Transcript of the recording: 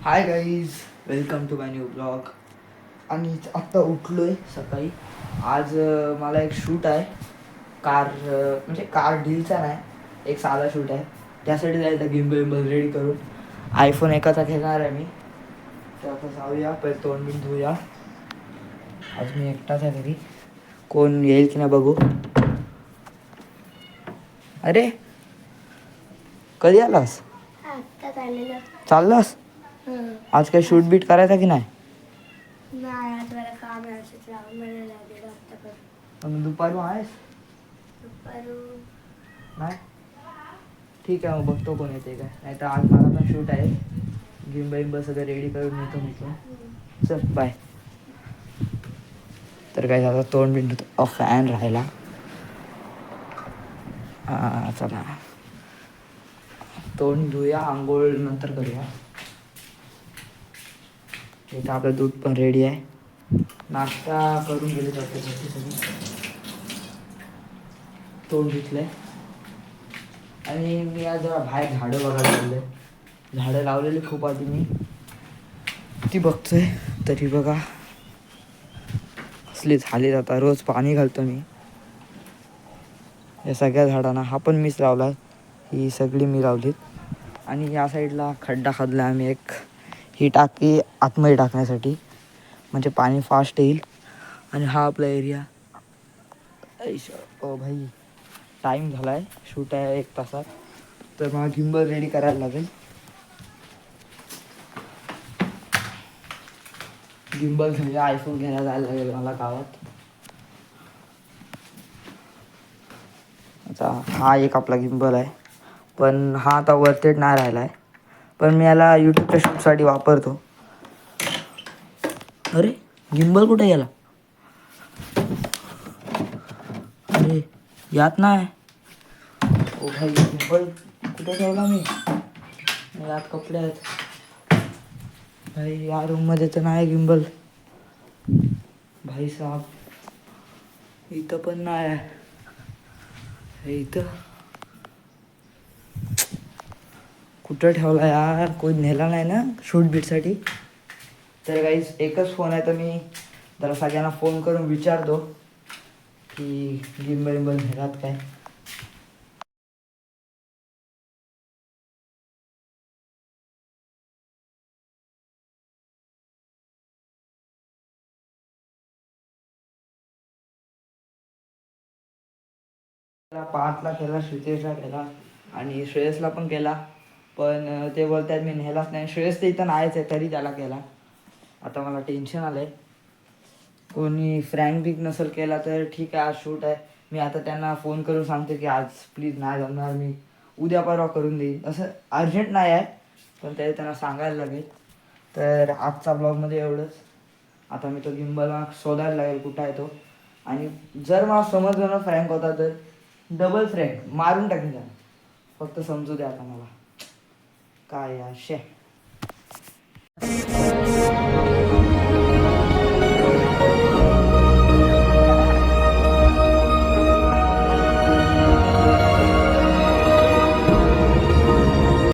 High guys, welcome to my new blog. आणि आत्ता उठलो आहे सकाळी. आज मला एक शूट आहे म्हणजे कार डीलचा नाही, एक साधा शूट आहे. त्यासाठी जायचं गिम्बल रेडी करून. आयफोन एकाचा घेणार आहे मी. तर आता जाऊया, पहिले तोंड बिन धुऊया. आज मी एकटाच आहे घरी, कोण येईल की नाही बघू. अरे कधी आलास? चाललास? आज काही शूट बीट करायचा की नाही? मग दुपारून आहेस? नाही, ठीक आहे, मग बघतो कोण येते काय. नाही तर आज मला पण शूट आहे. गिम्बल सगळं रेडी करून येतो म्हटलं. चल बाय. तर काय झालं, तोंड बिंड फॅन राहिला. चला तोंड धुया, आंघोळ नंतर करूया. इथं आपलं दूध पण रेडी आहे. नाश्ता करून गेले जाते सगळी. तोंड धुतलंय आणि मी आज जरा बाहेर झाडं बघायला चालले. झाडं लावलेली खूप आधी मी, ती बघतोय. तरी बघा असली झाली, जाता रोज पाणी घालतो मी या सगळ्या झाडांना. हा पण मीच लावला, ही सगळी मी लावलीत. आणि या साईडला खड्डा खोदला आम्ही एक, ही टाकी आतमध्ये टाकण्यासाठी, म्हणजे पाणी फास्ट येईल. आणि हा आपला एरिया. ओ भाई, टाईम झाला आहे, शूट आहे 1 तासात. तर मला गिम्बल रेडी करायला लागेल. गिम्बल म्हणजे आयफोन घ्यायला जायला लागेल मला गावात. अच्छा, हा एक आपला गिम्बल आहे, पण हा आता वरतेड नाही राहिला आहे. पण मी याला यूट्यूबच्या शूटसाठी वापरतो. अरे गिम्बल कुठे गेला? अरे यात नाही. ओ भाई, गिम्बल कुठे ठेवला मी? यात कपडे आहेत भाई. या रूममध्ये तर नाही गिम्बल भाई साहब. इथं पण नाही आहे. इथं कुठं ठेवला यार? कोणी नेला नाही ना शूट बीटसाठी? तर काहीच एकच फोन आहे, तर मी जरा सगळ्यांना फोन करून विचारतो की गिम्बल नेलात काय. त्याला 5ला केला, श्रुतेशला केला आणि श्रेयसला पण केला. पण ते बोलतात मी नेलाच नाही. श्रेयस तर इथं नाहीच आहे, तरी त्याला केला. आता मला टेन्शन आलं आहे. कोणी फ्रँक बिक नसेल केला तर ठीक आहे, आज शूट आहे. मी आता त्यांना फोन करून सांगतो की आज प्लीज नाही जमणार, मी उद्या परवा करून देईन. असं अर्जंट नाही आहे, पण ते त्यांना सांगायला लागेल. तर आजचा ब्लॉगमध्ये एवढंच. आता मी तो गिम्बल शोधायला लागेल कुठं आहे तो. आणि जर मला समजलं ना फ्रँक होता तर डबल फ्रँक मारून टाकेन त्याला. फक्त समजू द्या आता मला. काय यार,